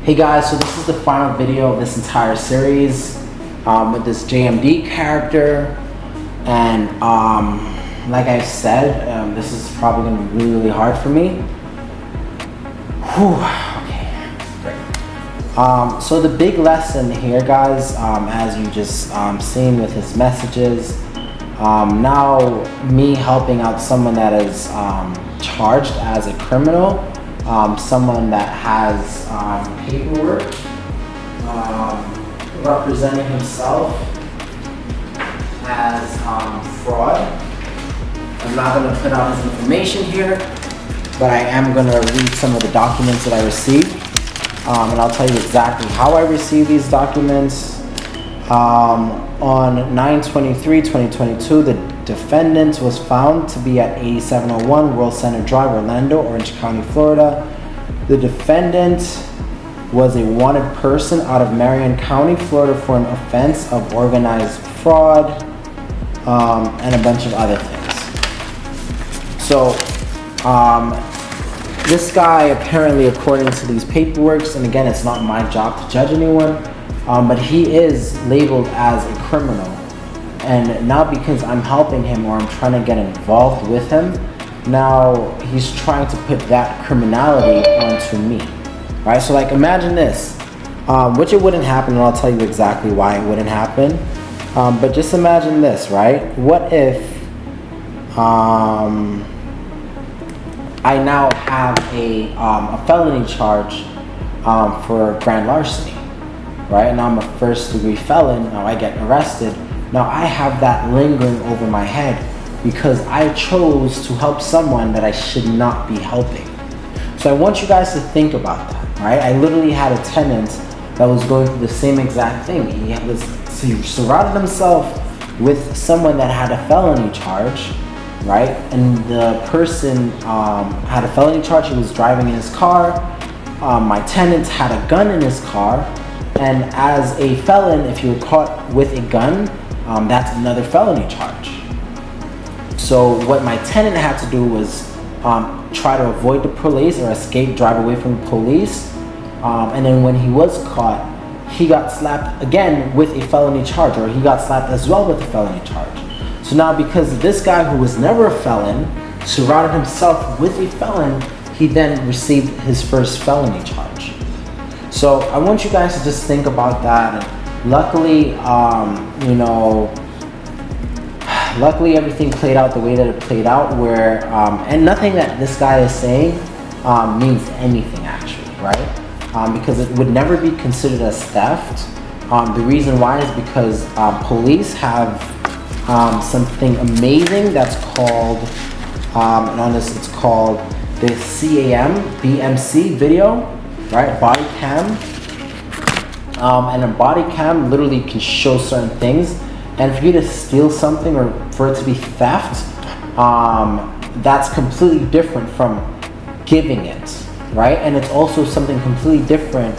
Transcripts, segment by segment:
Hey guys, so this is the final video of this entire series with this JMD character, and like I said, this is probably going to be really, really hard for me. Whew, okay, great. So the big lesson here, guys, as you just seen with his messages, now me helping out someone that is charged as a criminal, someone that has paperwork, representing himself as fraud. I'm not going to put out his information here, but I am going to read some of the documents that I received, and I'll tell you exactly how I received these documents. On 9/23/2022, the defendant was found to be at 8701 World Center Drive, Orlando, Orange County, Florida. The defendant was a wanted person out of Marion County, Florida, for an offense of organized fraud, and a bunch of other things. So, this guy apparently, according to these paperworks, and again, it's not my job to judge anyone, but he is labeled as a criminal. And now because I'm helping him or I'm trying to get involved with him, now he's trying to put that criminality onto me, right? So like imagine this, which it wouldn't happen, and I'll tell you exactly why it wouldn't happen. But just imagine this, right? What if I now have a felony charge for grand larceny, right? Now I'm a first degree felon, now I get arrested. Now I have that lingering over my head because I chose to help someone that I should not be helping. So I want you guys to think about that, right? I literally had a tenant that was going through the same exact thing. He surrounded himself with someone that had a felony charge, right? And the person had a felony charge. He was driving in his car. My tenant had a gun in his car. And as a felon, if you were caught with a gun, that's another felony charge. So what my tenant had to do was try to avoid the police or escape, drive away from the police. And then when he was caught, he got slapped again with a felony charge, or he got slapped as well with a felony charge. So now because this guy who was never a felon surrounded himself with a felon, he then received his first felony charge. So I want you guys to just think about that. And luckily, luckily everything played out the way that it played out, where and nothing that this guy is saying means anything actually, right? Because it would never be considered as theft. The reason why is because police have something amazing that's called, and on this it's called the BMC video, right? Body cam. And a body cam literally can show certain things. And for you to steal something or for it to be theft, that's completely different from giving it, right? And it's also something completely different,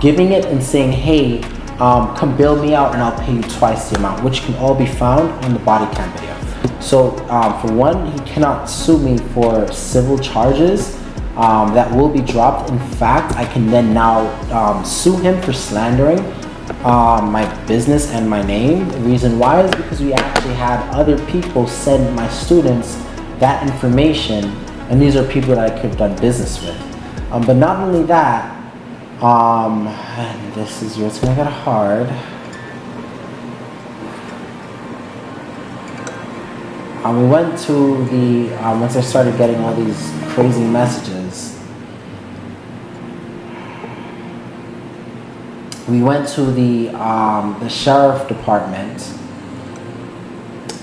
giving it and saying, hey, come bail me out and I'll pay you twice the amount, which can all be found on the body cam video. So for one, he cannot sue me for civil charges that will be dropped. In fact, I can then now sue him for slandering my business and my name. The reason why is because we actually had other people send my students that information, and these are people that I could have done business with. But not only that, and this is where it's gonna get hard. We went to the, once I started getting all these crazy messages, we went to the sheriff department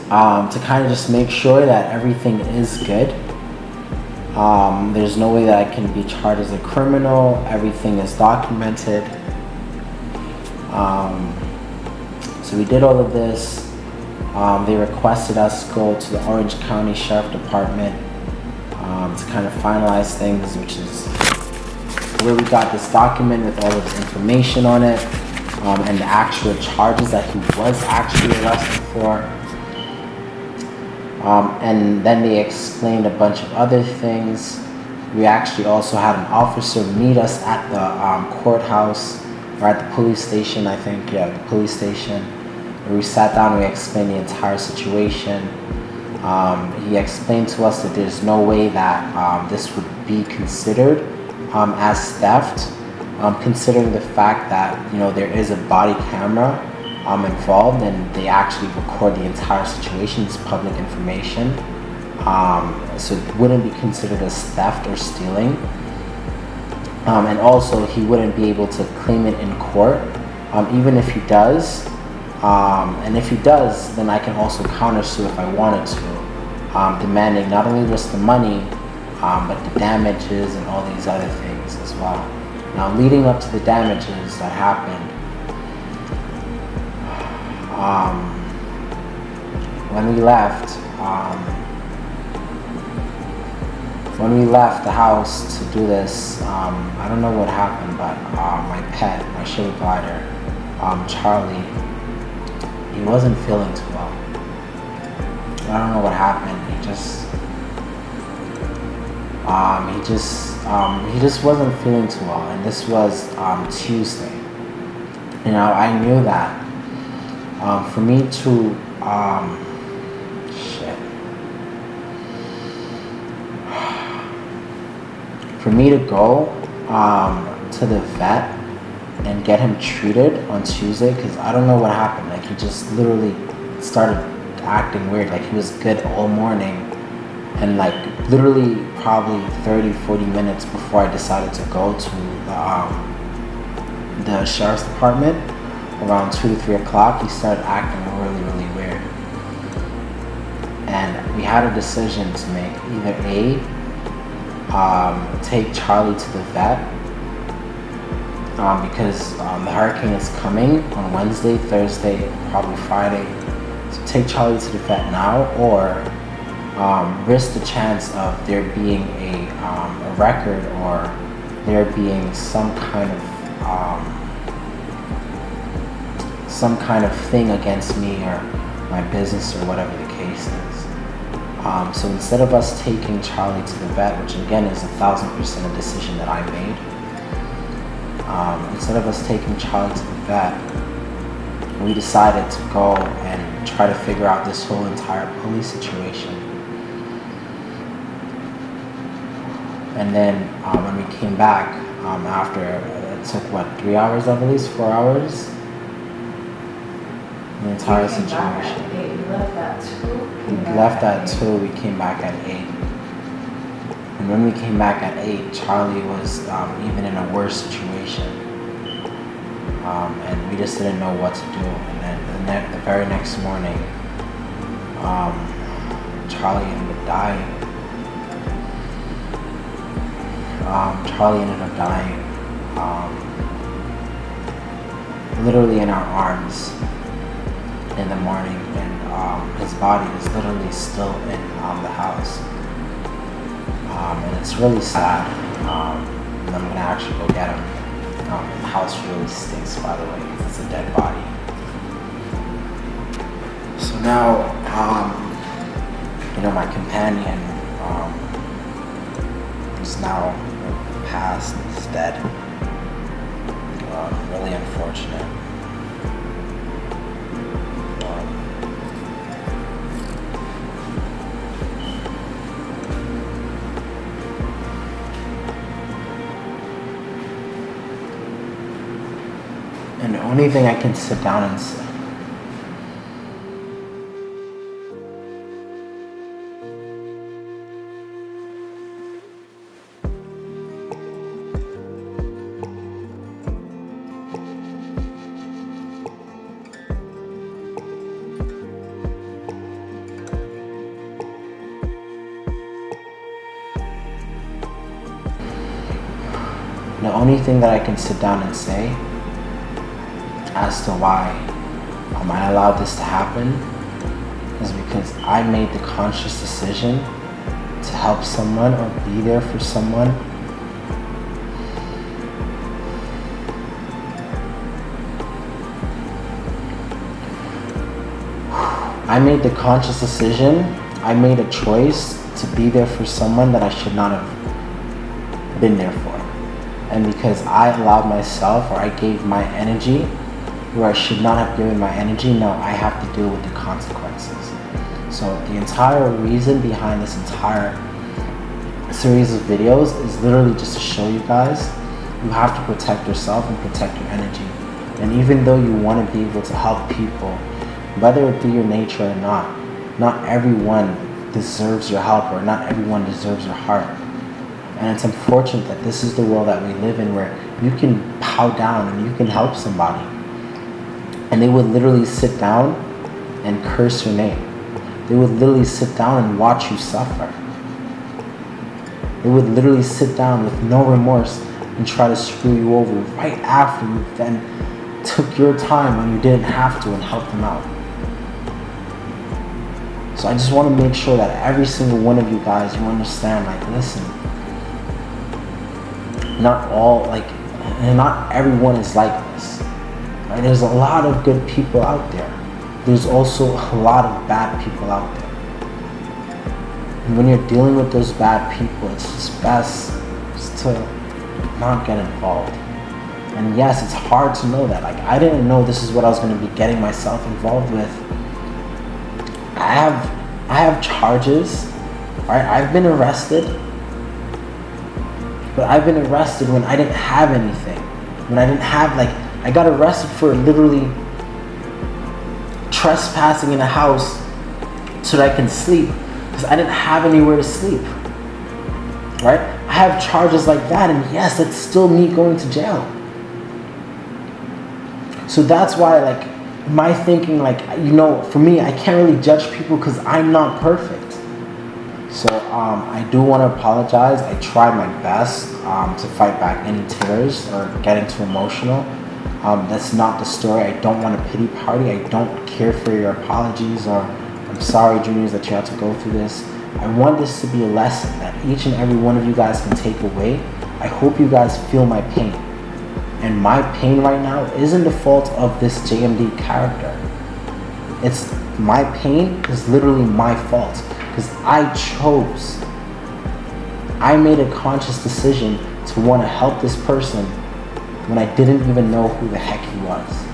to kind of just make sure that everything is good. There's no way that I can be charged as a criminal. Everything is documented. So we did all of this. They requested us go to the Orange County Sheriff Department to kind of finalize things, which is where we got this document with all of the information on it, and the actual charges that he was actually arrested for. And then they explained a bunch of other things. We actually also had an officer meet us at the courthouse, or at the police station, I think. Yeah, the police station. We sat down, we explained the entire situation. He explained to us that there's no way that this would be considered as theft, considering the fact that, you know, there is a body camera involved, and they actually record the entire situation. It's public information. So it wouldn't be considered as theft or stealing. And also, he wouldn't be able to claim it in court, even if he does. And if he does, then I can also countersue if I wanted to, demanding not only just the money, but the damages and all these other things as well. Now, leading up to the damages that happened, when we left the house to do this, I don't know what happened, but my pet, my sugar glider, Charlie, he wasn't feeling too well. I don't know what happened. He just wasn't feeling too well, and this was Tuesday. You know, I knew that for me to for me to go to the vet and get him treated on Tuesday, because I don't know what happened. Like, he just literally started acting weird. Like, he was good all morning, and like literally probably 30-40 minutes before I decided to go to the sheriff's department around 2 to 3 o'clock, he started acting really weird. And we had a decision to make: either take Charlie to the vet, because the hurricane is coming on Wednesday, Thursday, probably Friday. So take Charlie to the vet now, or risk the chance of there being a record, or there being some kind of thing against me or my business, or whatever the case is. So instead of us taking Charlie to the vet, which again is 1,000% a decision that I made, instead of us taking Charlie to the vet, we decided to go and try to figure out this whole entire police situation. And then when we came back, after it took 3 hours, I believe, 4 hours, the entire situation. We left at 2, we came back at 8. And when we came back at 8, Charlie was even in a worse situation. And we just didn't know what to do. And then the very next morning, Charlie ended up dying. Literally in our arms in the morning, and his body is literally still in the house. And it's really sad. And I'm gonna actually go get him. The house really stinks, by the way, because it's a dead body. So now, my companion is now passed, is dead. Really unfortunate. And the only thing I can sit down and say, the only thing that I can sit down and say as to why I allowed this to happen is because I made the conscious decision to help someone or be there for someone. I made the conscious decision, I made a choice to be there for someone that I should not have been there for. And because I allowed myself, or I gave my energy where I should not have given my energy, now I have to deal with the consequences. So the entire reason behind this entire series of videos is literally just to show you guys you have to protect yourself and protect your energy. And even though you want to be able to help people, whether it be your nature or not everyone deserves your help, or not everyone deserves your heart. And it's unfortunate that this is the world that we live in, where you can bow down and you can help somebody, and they would literally sit down and curse your name. They would literally sit down and watch you suffer. They would literally sit down with no remorse and try to screw you over right after you then took your time when you didn't have to and helped them out. So I just want to make sure that every single one of you guys, you understand, like, listen, not everyone is like this. Right? There's a lot of good people out there. There's also a lot of bad people out there. And when you're dealing with those bad people, it's just best just to not get involved. And yes, it's hard to know that. Like, I didn't know this is what I was going to be getting myself involved with. I have charges, right? I've been arrested, but I've been arrested when I didn't have anything. When I didn't have, like, I got arrested for literally trespassing in a house so that I can sleep, because I didn't have anywhere to sleep, right? I have charges like that, and yes, that's still me going to jail. So that's why, like, my thinking, like, you know, for me, I can't really judge people because I'm not perfect. So I do want to apologize. I tried my best to fight back any tears or getting too emotional. That's not the story. I don't want a pity party. I don't care for your apologies, or I'm sorry, juniors, that you have to go through this. I want this to be a lesson that each and every one of you guys can take away. I hope you guys feel my pain. And my pain right now isn't the fault of this JMD character. It's my pain is literally my fault, because I made a conscious decision to want to help this person when I didn't even know who the heck he was.